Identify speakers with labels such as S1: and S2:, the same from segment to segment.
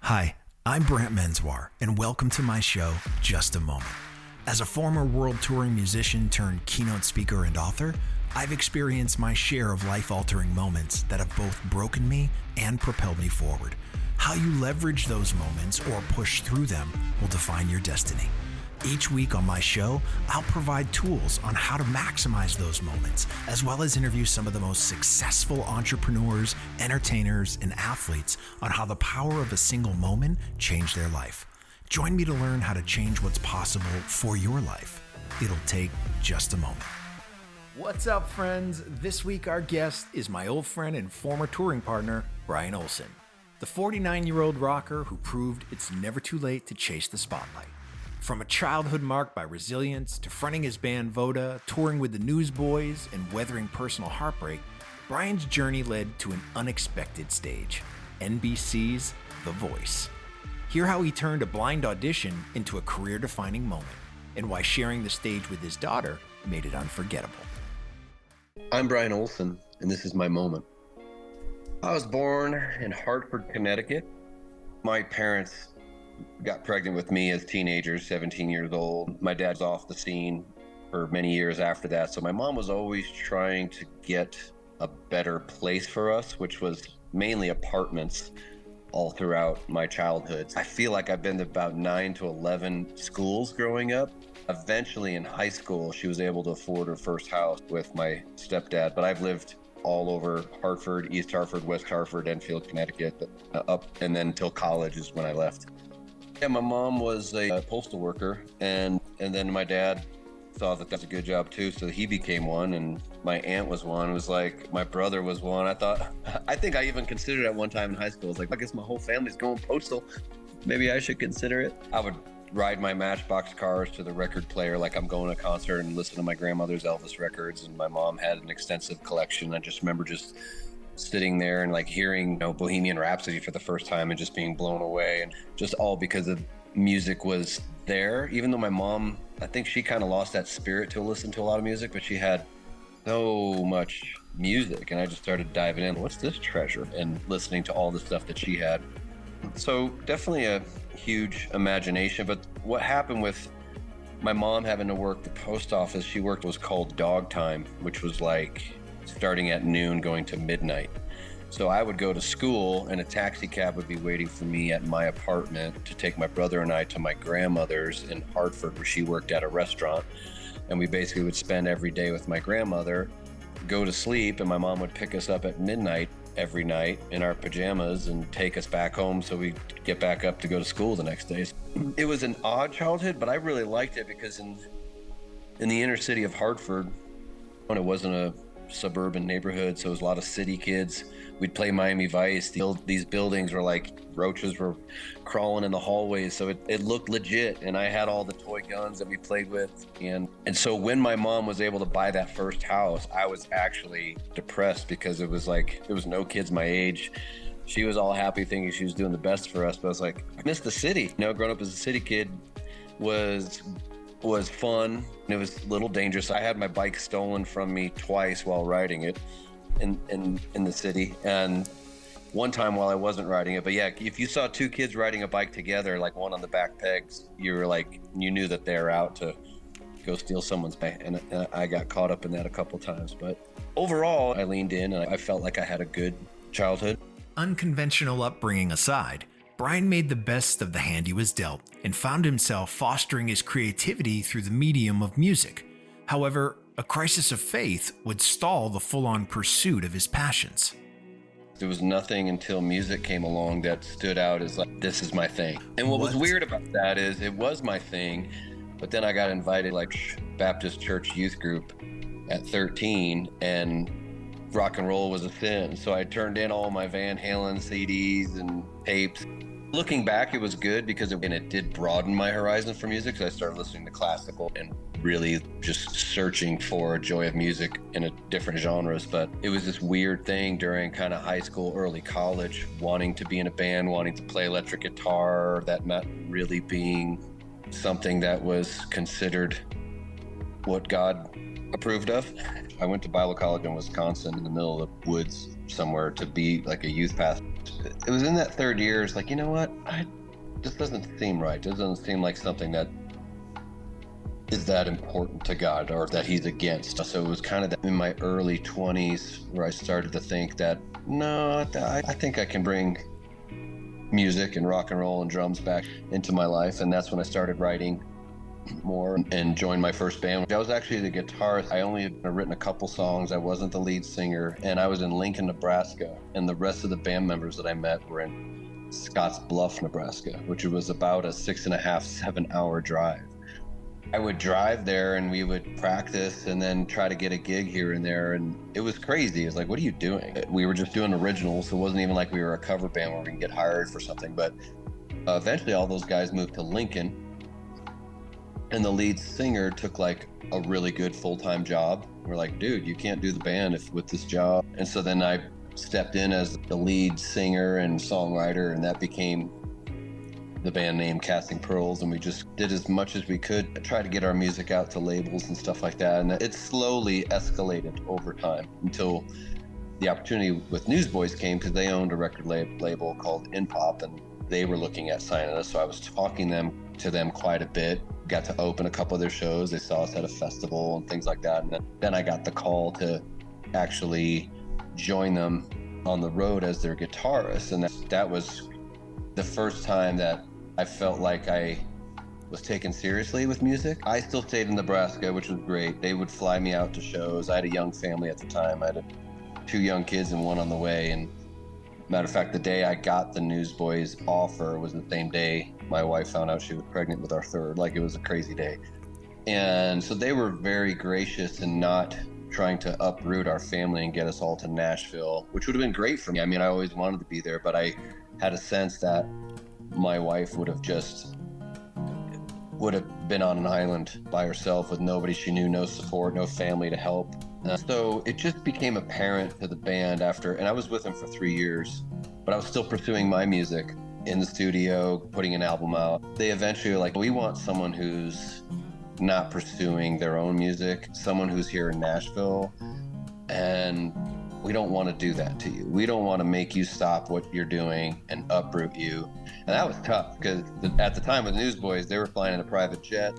S1: Hi, I'm Brant Menswar, and welcome to my show, Just a Moment. As a former world touring musician turned keynote speaker and author, I've experienced my share of life-altering moments that have both broken me and propelled me forward. How you leverage those moments or push through them will define your destiny. Each week on my show, I'll provide tools on how to maximize those moments, as well as interview some of the most successful entrepreneurs, entertainers, and athletes on how the power of a single moment changed their life. Join me to learn how to change what's possible for your life. It'll take just a moment. What's up, friends? This week, our guest is my old friend and former touring partner, Bryan Olesen, the 49-year-old rocker who proved it's never too late to chase the spotlight. From a childhood marked by resilience to fronting his band Voda, touring with the Newsboys, and weathering personal heartbreak, Bryan's journey led to an unexpected stage, NBC's The Voice. Hear how he turned a blind audition into a career-defining moment, and why sharing the stage with his daughter made it unforgettable.
S2: I'm Bryan Olesen, and this is my moment. I was born in Hartford, Connecticut. My parents got pregnant with me as teenagers, 17 years old. My dad's off the scene for many years after that. So my mom was always trying to get a better place for us, which was mainly apartments all throughout my childhood. I feel like I've been to about 9 to 11 schools growing up. Eventually in high school, she was able to afford her first house with my stepdad, but I've lived all over Hartford, East Hartford, West Hartford, Enfield, Connecticut, up and then until college is when I left. Yeah, my mom was a postal worker, and then my dad thought that that's a good job too, so he became one, and my aunt was one. It was like my brother was one. I think I even considered at one time in high school. I was like, I guess my whole family's going postal. Maybe I should consider it. I would ride my Matchbox cars to the record player like I'm going to a concert and listen to my grandmother's Elvis records, and my mom had an extensive collection. I just remember just sitting there and like hearing Bohemian Rhapsody for the first time and just being blown away, and just all because the music was there. Even though my mom, I think she kind of lost that spirit to listen to a lot of music, but she had so much music, and I just started diving in. What's this treasure? And listening to all the stuff that she had. So definitely a huge imagination. But what happened with my mom having to work the post office, she worked what was called dog time, which was like starting at noon, going to midnight. So I would go to school and a taxi cab would be waiting for me at my apartment to take my brother and I to my grandmother's in Hartford, where she worked at a restaurant. And we basically would spend every day with my grandmother, go to sleep, and my mom would pick us up at midnight every night in our pajamas and take us back home so we'd get back up to go to school the next day. It was an odd childhood, but I really liked it because in the inner city of Hartford, it wasn't a suburban neighborhood, so it was a lot of city kids. We'd play Miami Vice. These buildings were like roaches were crawling in the hallways, so it looked legit, and I had all the toy guns that we played with. And so when my mom was able to buy that first house, I was actually depressed because it was no kids my age. She was all happy thinking she was doing the best for us, but I was like, I miss the city. Growing up as a city kid was fun. It was a little dangerous. I had my bike stolen from me twice while riding it in the city, and one time while I wasn't riding it. But yeah, if you saw two kids riding a bike together, like one on the back pegs, you knew that they're out to go steal someone's bike, and I got caught up in that a couple times. But overall, I leaned in and I felt like I had a good childhood.
S1: Unconventional upbringing aside, Bryan made the best of the hand he was dealt and found himself fostering his creativity through the medium of music. However, a crisis of faith would stall the full-on pursuit of his passions.
S2: There was nothing until music came along that stood out as like, this is my thing. And what was weird about that is it was my thing, but then I got invited like Baptist Church youth group at 13, and rock and roll was a thing. So I turned in all my Van Halen CDs and tapes. Looking back, it was good because it did broaden my horizon for music. So I started listening to classical and really just searching for a joy of music in different genres. But it was this weird thing during kind of high school, early college, wanting to be in a band, wanting to play electric guitar, that not really being something that was considered what God approved of. I went to Bible college in Wisconsin in the middle of the woods somewhere to be like a youth pastor. It was in that third year, it's like, you know what? This doesn't seem right. This doesn't seem like something that is that important to God or that he's against. So it was kind of in my early 20s where I started to think that, no, I think I can bring music and rock and roll and drums back into my life. And that's when I started writing more and joined my first band. I was actually the guitarist. I only had written a couple songs. I wasn't the lead singer, and I was in Lincoln, Nebraska, and the rest of the band members that I met were in Scotts Bluff, Nebraska, which was about a 6.5, 7 hour drive. I would drive there and we would practice and then try to get a gig here and there, and it was crazy. It was like, what are you doing? We were just doing originals, so it wasn't even like we were a cover band where we can get hired for something. But eventually all those guys moved to Lincoln, and the lead singer took like a really good full-time job. We're like, dude, you can't do the band with this job. And so then I stepped in as the lead singer and songwriter, and that became the band name Casting Pearls, and we just did as much as we could to try to get our music out to labels and stuff like that. And it slowly escalated over time until the opportunity with Newsboys came, because they owned a record label called In Pop, and they were looking at signing us. So I was talking to them quite a bit, got to open a couple of their shows. They saw us at a festival and things like that. And then I got the call to actually join them on the road as their guitarist. And that was the first time that I felt like I was taken seriously with music. I still stayed in Nebraska, which was great. They would fly me out to shows. I had a young family at the time. I had 2 young kids and one on the way. And matter of fact, the day I got the Newsboys offer was the same day my wife found out she was pregnant with our third. Like, it was a crazy day. And so they were very gracious and not trying to uproot our family and get us all to Nashville, which would have been great for me. I mean, I always wanted to be there, but I had a sense that my wife would have been on an island by herself with nobody she knew, no support, no family to help. So it just became apparent to the band after, and I was with them for 3 years, but I was still pursuing my music in the studio, putting an album out. They eventually were like, we want someone who's not pursuing their own music, someone who's here in Nashville, and we don't want to do that to you. We don't want to make you stop what you're doing and uproot you. And that was tough, because at the time with Newsboys, they were flying in a private jet.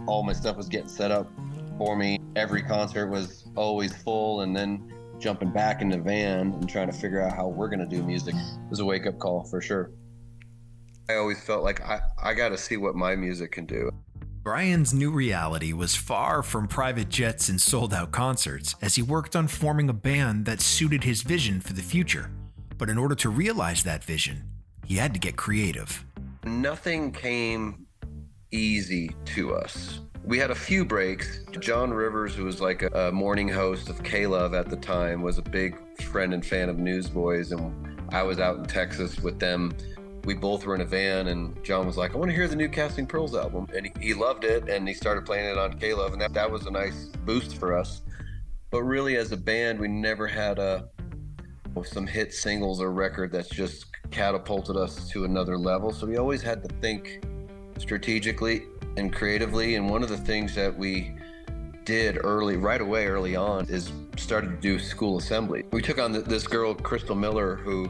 S2: All my stuff was getting set up for me. Every concert was always full, and then jumping back in the van and trying to figure out how we're going to do music was a wake-up call for sure. I always felt like I got to see what my music can do.
S1: Bryan's new reality was far from private jets and sold-out concerts, as he worked on forming a band that suited his vision for the future. But in order to realize that vision, he had to get creative.
S2: Nothing came easy to us. We had a few breaks. John Rivers, who was like a morning host of K-Love at the time, was a big friend and fan of Newsboys, and I was out in Texas with them. We both were in a van, and John was like, I want to hear the new Casting Pearls album. And he loved it, and he started playing it on K-Love, and that was a nice boost for us. But really, as a band, we never had some hit singles or record that's just catapulted us to another level. So we always had to think strategically and creatively. And one of the things that we did right away early on is started to do school assembly. We took on this girl, Crystal Miller, who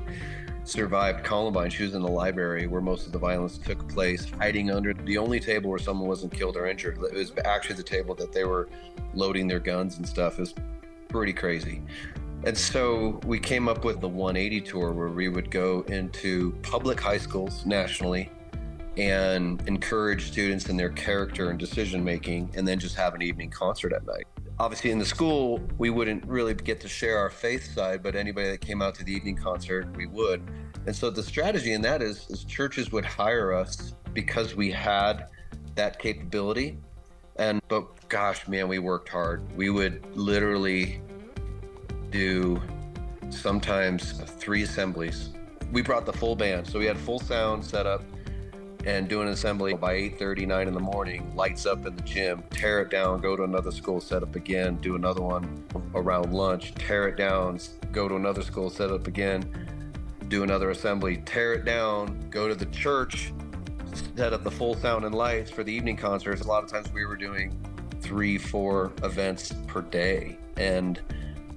S2: survived Columbine. She was in the library where most of the violence took place, hiding under the only table where someone wasn't killed or injured. It was actually the table that they were loading their guns and stuff. It was pretty crazy. And so we came up with the 180 tour, where we would go into public high schools nationally and encourage students in their character and decision making, and then just have an evening concert at night. Obviously in the school, we wouldn't really get to share our faith side, but anybody that came out to the evening concert, we would. And so the strategy in that is churches would hire us because we had that capability. But gosh, man, we worked hard. We would literally do sometimes 3 assemblies. We brought the full band, so we had full sound set up and do an assembly by 8:30, 9 in the morning, lights up in the gym, tear it down, go to another school, set up again, do another one around lunch, tear it down, go to another school, set up again, do another assembly, tear it down, go to the church, set up the full sound and lights for the evening concerts. A lot of times we were doing 3-4 events per day. And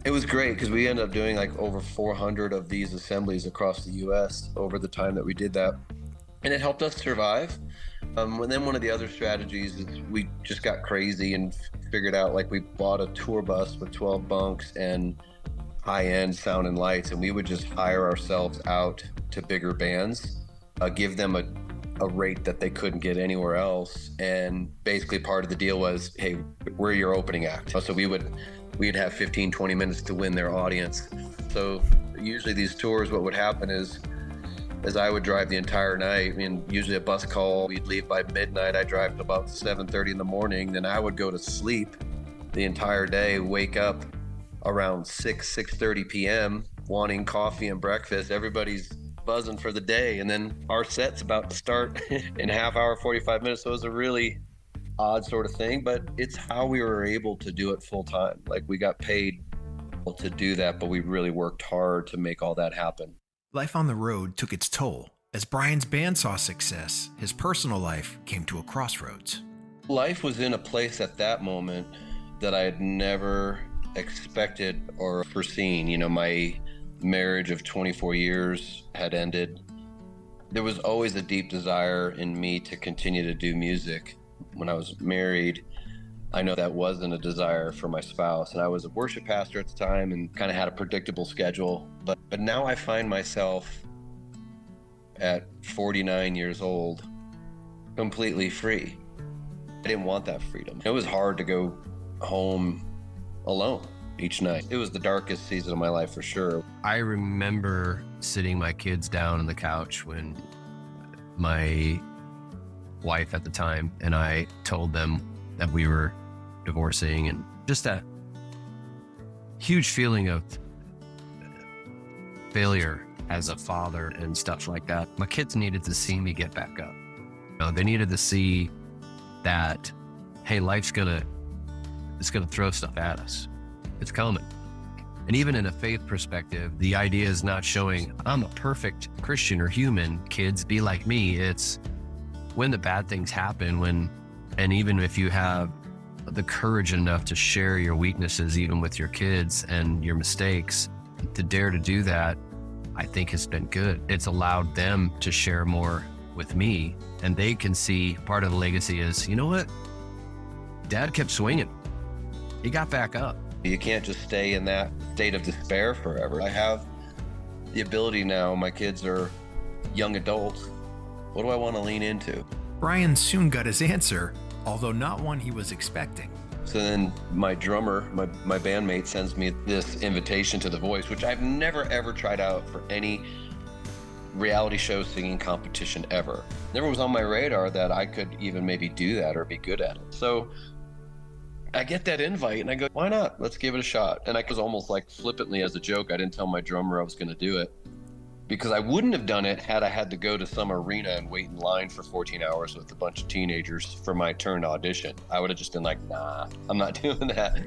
S2: It was great because we ended up doing like over 400 of these assemblies across the US over the time that we did that. And it helped us survive. And then one of the other strategies is we just got crazy and figured out, like, we bought a tour bus with 12 bunks and high-end sound and lights, and we would just hire ourselves out to bigger bands, give them a rate that they couldn't get anywhere else. And basically part of the deal was, hey, we're your opening act. So we'd have 15, 20 minutes to win their audience. So usually these tours, what would happen is, as I would drive the entire night, I mean, usually a bus call, we'd leave by midnight. I'd drive to about 7:30 in the morning. Then I would go to sleep the entire day, wake up around 6:30 p.m., wanting coffee and breakfast. Everybody's buzzing for the day. And then our set's about to start in a half hour, 45 minutes. So it was a really odd sort of thing, but it's how we were able to do it full time. Like, we got paid to do that, but we really worked hard to make all that happen.
S1: Life on the road took its toll. As Bryan's band saw success, his personal life came to a crossroads.
S2: Life was in a place at that moment that I had never expected or foreseen. You know, my marriage of 24 years had ended. There was always a deep desire in me to continue to do music. When I was married, I know that wasn't a desire for my spouse, and I was a worship pastor at the time and kind of had a predictable schedule. But now I find myself at 49 years old, completely free. I didn't want that freedom. It was hard to go home alone each night. It was the darkest season of my life for sure.
S3: I remember sitting my kids down on the couch when my wife at the time and I told them that we were divorcing, and just that huge feeling of failure as a father and stuff like that. My kids needed to see me get back up. You know, they needed to see that, hey, it's gonna throw stuff at us. It's coming. And even in a faith perspective, the idea is not showing I'm a perfect Christian or human. Kids, be like me. It's when the bad things happen, and even if you have the courage enough to share your weaknesses, even with your kids and your mistakes, to dare to do that, I think has been good. It's allowed them to share more with me, and they can see part of the legacy is, you know what? Dad kept swinging. He got back up.
S2: You can't just stay in that state of despair forever. I have the ability now. My kids are young adults. What do I want to lean into?
S1: Bryan soon got his answer, although not one he was expecting.
S2: So then my drummer, my bandmate, sends me this invitation to The Voice, which I've never ever tried out for any reality show singing competition ever. Never was on my radar that I could even maybe do that or be good at it. So I get that invite and I go, why not? Let's give it a shot. And I was almost like flippantly as a joke, I didn't tell my drummer I was going to do it, because I wouldn't have done it had I had to go to some arena and wait in line for 14 hours with a bunch of teenagers for my turn to audition. I would have just been like, nah, I'm not doing that.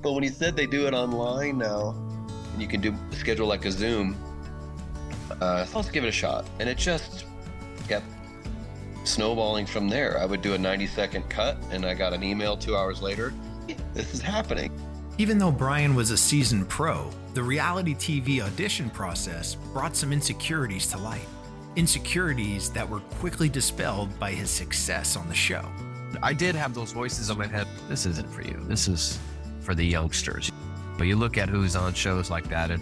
S2: But when he said they do it online now, and you can schedule like a Zoom, let's give it a shot. And it just kept snowballing from there. I would do a 90-second cut, and I got an email 2 hours later. This is happening.
S1: Even though Bryan was a seasoned pro, the reality TV audition process brought some insecurities to light. Insecurities that were quickly dispelled by his success on the show.
S3: I did have those voices in my head. This isn't for you. This is for the youngsters. But you look at who's on shows like that,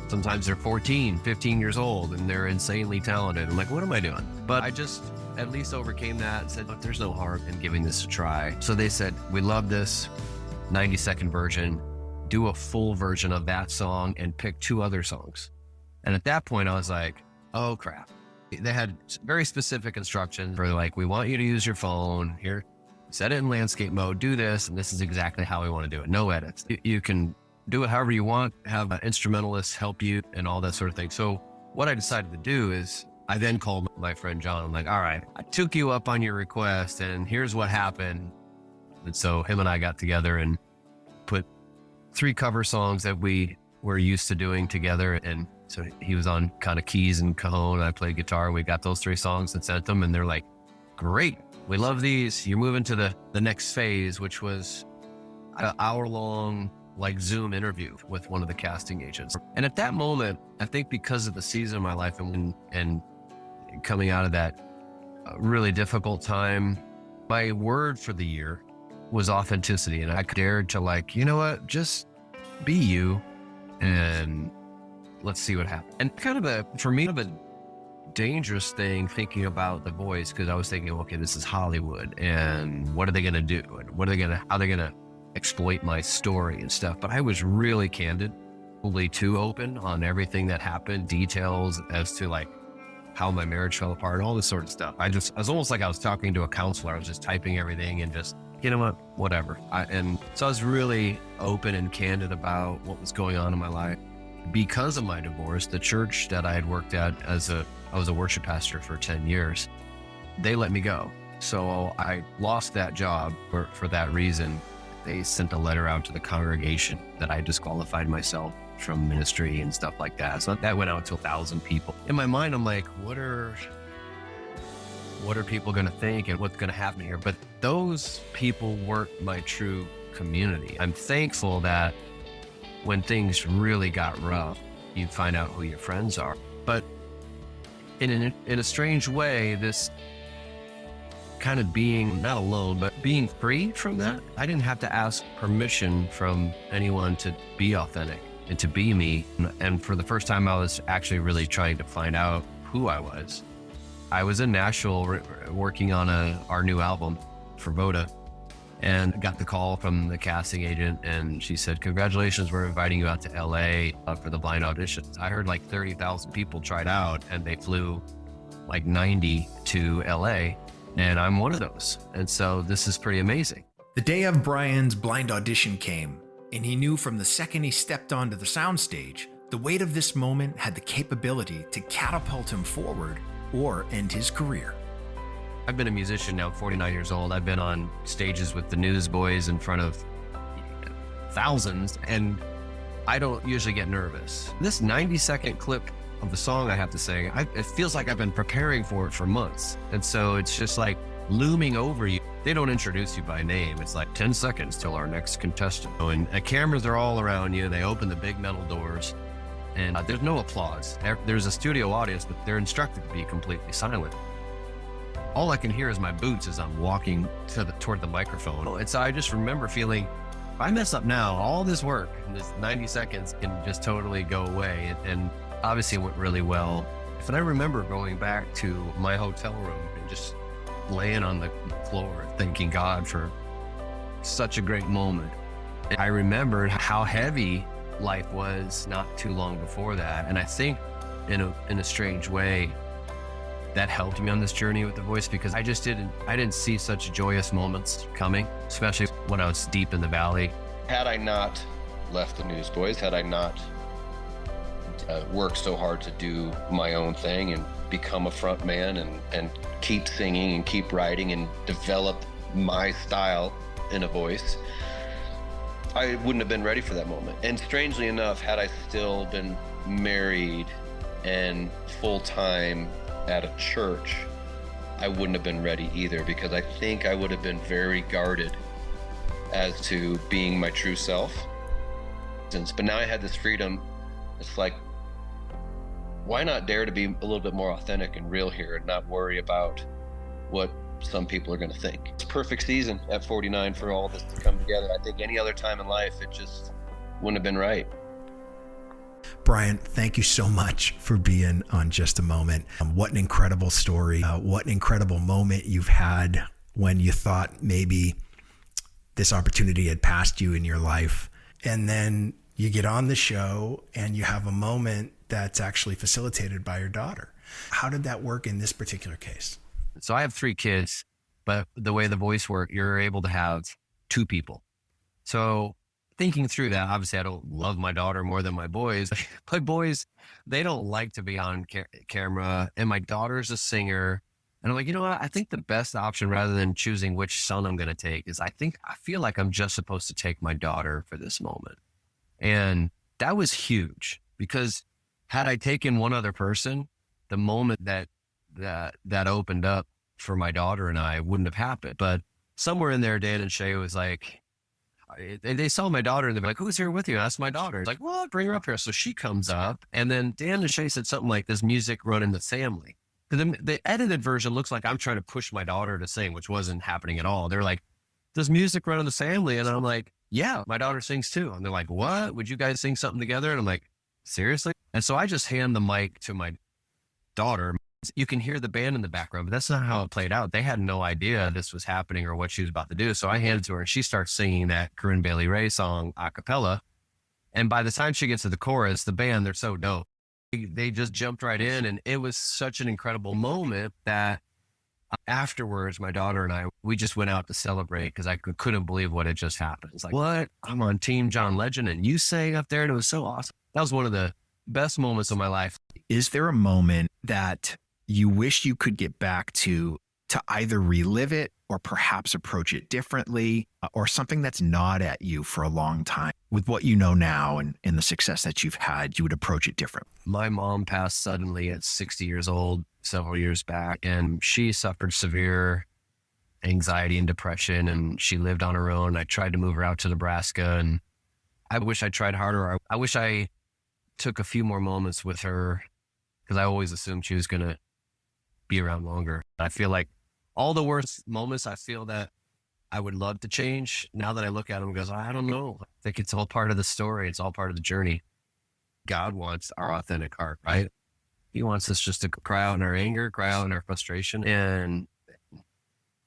S3: sometimes they're 14, 15 years old, and they're insanely talented. I'm like, what am I doing? But I just at least overcame that and said, look, there's no harm in giving this a try. So they said, we love this 90-second version, do a full version of that song and pick 2 other songs. And at that point I was like, oh crap. They had very specific instructions for like, we want you to use your phone here, set it in landscape mode, do this, and this is exactly how we want to do it. No edits. You can do it however you want, have an instrumentalist help you and all that sort of thing. So what I decided to do is I then called my friend John. I'm like, all right, I took you up on your request and here's what happened. And so him and I got together and put 3 cover songs that we were used to doing together. And so he was on kind of keys and cajon. I played guitar. We got those 3 songs and sent them. And they're like, great. We love these. You're moving to the next phase, which was an hour-long like Zoom interview with one of the casting agents. And at that moment, I think because of the season of my life and coming out of that really difficult time, my word for the year was authenticity. And I dared to, like, you know what, just be you and let's see what happens. And kind of for me, a dangerous thing thinking about The Voice, because I was thinking, okay, this is Hollywood, and what are they going to do? And how are they going to exploit my story and stuff? But I was really candid, probably too open on everything that happened, details as to like how my marriage fell apart, all this sort of stuff. I was almost like I was talking to a counselor. I was just typing everything and just, you know what, whatever. And so I was really open and candid about what was going on in my life. Because of my divorce, the church that I had worked at I was a worship pastor for 10 years, they let me go. So I lost that job for that reason. They sent a letter out to the congregation that I disqualified myself from ministry and stuff like that. So that went out to 1,000 people. In my mind, I'm like, what are people going to think and what's going to happen here? But those people weren't my true community. I'm thankful that when things really got rough, you find out who your friends are. But in a strange way, this kind of being not alone, but being free from that, I didn't have to ask permission from anyone to be authentic and to be me. And for the first time, I was actually really trying to find out who I was. I was in Nashville working on our new album for Voda, and got the call from the casting agent, and she said, congratulations, we're inviting you out to LA for the blind auditions. I heard like 30,000 people tried out, and they flew like 90 to LA, and I'm one of those. And so this is pretty amazing.
S1: The day of Bryan's blind audition came, and he knew from the second he stepped onto the soundstage, the weight of this moment had the capability to catapult him forward or end his career.
S3: I've been a musician now, 49 years old. I've been on stages with the Newsboys in front of thousands, and I don't usually get nervous. This 90-second clip of the song I have to sing, it feels like I've been preparing for it for months. And so it's just like looming over you. They don't introduce you by name. It's like 10 seconds till our next contestant. And cameras are all around you. They open the big metal doors, and there's no applause. There's a studio audience, but they're instructed to be completely silent. All I can hear is my boots as I'm walking toward the microphone. And so I just remember feeling, if I mess up now, all this work in this 90 seconds can just totally go away. And obviously it went really well. And I remember going back to my hotel room and just laying on the floor, thanking God for such a great moment. And I remembered how heavy life was not too long before that. And I think in a strange way, that helped me on this journey with The Voice, because I didn't see such joyous moments coming, especially when I was deep in the valley.
S2: Had I not left the Newsboys, had I not worked so hard to do my own thing and become a front man and keep singing and keep writing and develop my style in a voice, I wouldn't have been ready for that moment. And strangely enough, had I still been married and full-time at a church, I wouldn't have been ready either, because I think I would have been very guarded as to being my true self. But now I had this freedom. It's like, why not dare to be a little bit more authentic and real here and not worry about what some people are going to think? It's a perfect season at 49 for all this to come together. I think any other time in life, it just wouldn't have been right.
S1: Bryan, thank you so much for being on Just a Moment. What an incredible story. What an incredible moment you've had when you thought maybe this opportunity had passed you in your life. And then you get on the show and you have a moment that's actually facilitated by your daughter. How did that work in this particular case?
S3: So I have 3 kids, but the way The Voice works, you're able to have 2 people. So thinking through that, obviously I don't love my daughter more than my boys. My boys, they don't like to be on camera, and my daughter's a singer. And I'm like, you know what? I think the best option, rather than choosing which son I'm going to take, is I feel like I'm just supposed to take my daughter for this moment. And that was huge, because had I taken one other person, the moment that opened up for my daughter and I wouldn't have happened. But somewhere in there, Dan and Shay was like, they saw my daughter and they're like, who's here with you? That's my daughter. It's like, well, bring her up here. So she comes up, and then Dan and Shay said something like, this music run in the family. The edited version looks like I'm trying to push my daughter to sing, which wasn't happening at all. They're like, does music run in the family? And I'm like, yeah, my daughter sings too. And they're like, what? Would you guys sing something together? And I'm like, seriously? And so I just hand the mic to my daughter. You can hear the band in the background, but that's not how it played out. They had no idea this was happening or what she was about to do. So I hand it to her, and she starts singing that Corinne Bailey Rae song a cappella. And by the time she gets to the chorus, the band, they're so dope. They just jumped right in, and it was such an incredible moment that afterwards, my daughter and I, we just went out to celebrate because I couldn't believe what had just happened. It's like, what? I'm on Team John Legend, and you sang up there, and it was so awesome. That was one of the best moments of my life.
S1: Is there a moment that you wish you could get back to either relive it or perhaps approach it differently, or something that's gnawed at you for a long time? With what you know now and the success that you've had, you would approach it different.
S3: My mom passed suddenly at 60 years old several years back, and she suffered severe anxiety and depression, and she lived on her own. I tried to move her out to Nebraska, and I wish I tried harder. I wish I took a few more moments with her, because I always assumed she was going to be around longer. I feel like all the worst moments, I feel that I would love to change. Now that I look at them, goes, I don't know. I think it's all part of the story. It's all part of the journey. God wants our authentic heart, right? He wants us just to cry out in our anger, cry out in our frustration. And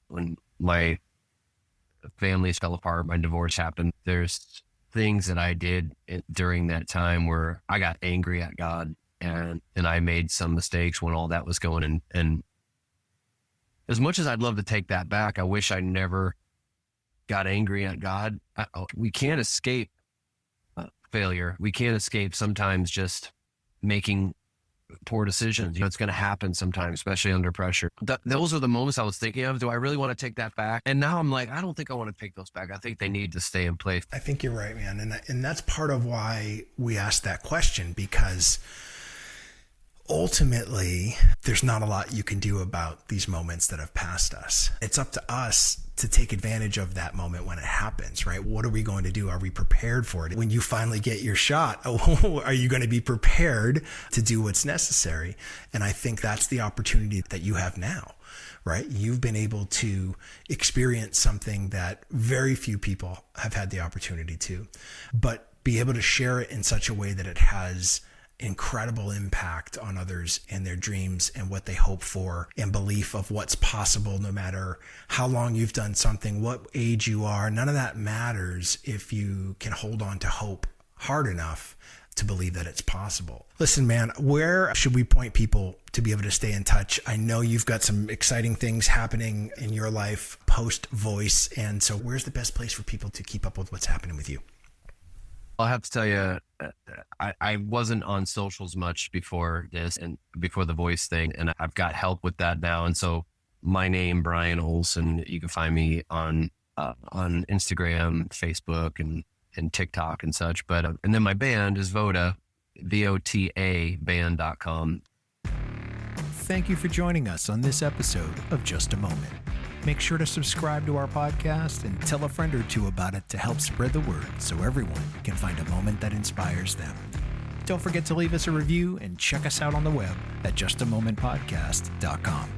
S3: when my families fell apart, my divorce happened, there's things that I did during that time where I got angry at God, and I made some mistakes when all that was going. And as much as I'd love to take that back, I wish I never got angry at God. We can't escape failure. We can't escape sometimes just making poor decisions. It's going to happen sometimes, especially under pressure. Those are the moments I was thinking of. Do I really want to take that back? And now I'm like, I don't think I want to take those back. I think they need to stay in place.
S4: I think you're right, man. And that's part of why we asked that question, because ultimately, there's not a lot you can do about these moments that have passed us. It's up to us to take advantage of that moment when it happens, right? What are we going to do? Are we prepared for it? When you finally get your shot, are you going to be prepared to do what's necessary? And I think that's the opportunity that you have now, right? You've been able to experience something that very few people have had the opportunity to, but be able to share it in such a way that it has incredible impact on others and their dreams and what they hope for and belief of what's possible, no matter how long you've done something, what age you are. None of that matters if you can hold on to hope hard enough to believe that it's possible. Listen, man, where should we point people to be able to stay in touch? I know you've got some exciting things happening in your life post Voice. And so where's the best place for people to keep up with what's happening with you?
S3: I'll have to tell you, I wasn't on socials much before this and before the Voice thing, and I've got help with that now. And so my name, Bryan Olesen, you can find me on Instagram, Facebook, and TikTok and such. But and then my band is Voda, VOTA band.com.
S1: Thank you for joining us on this episode of Just a Moment. Make sure to subscribe to our podcast and tell a friend or two about it to help spread the word so everyone can find a moment that inspires them. Don't forget to leave us a review and check us out on the web at justamomentpodcast.com.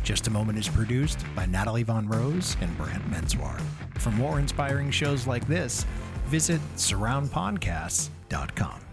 S1: Just a Moment is produced by Natalie Von Rose and Brant Menswar. For more inspiring shows like this, visit surroundpodcasts.com.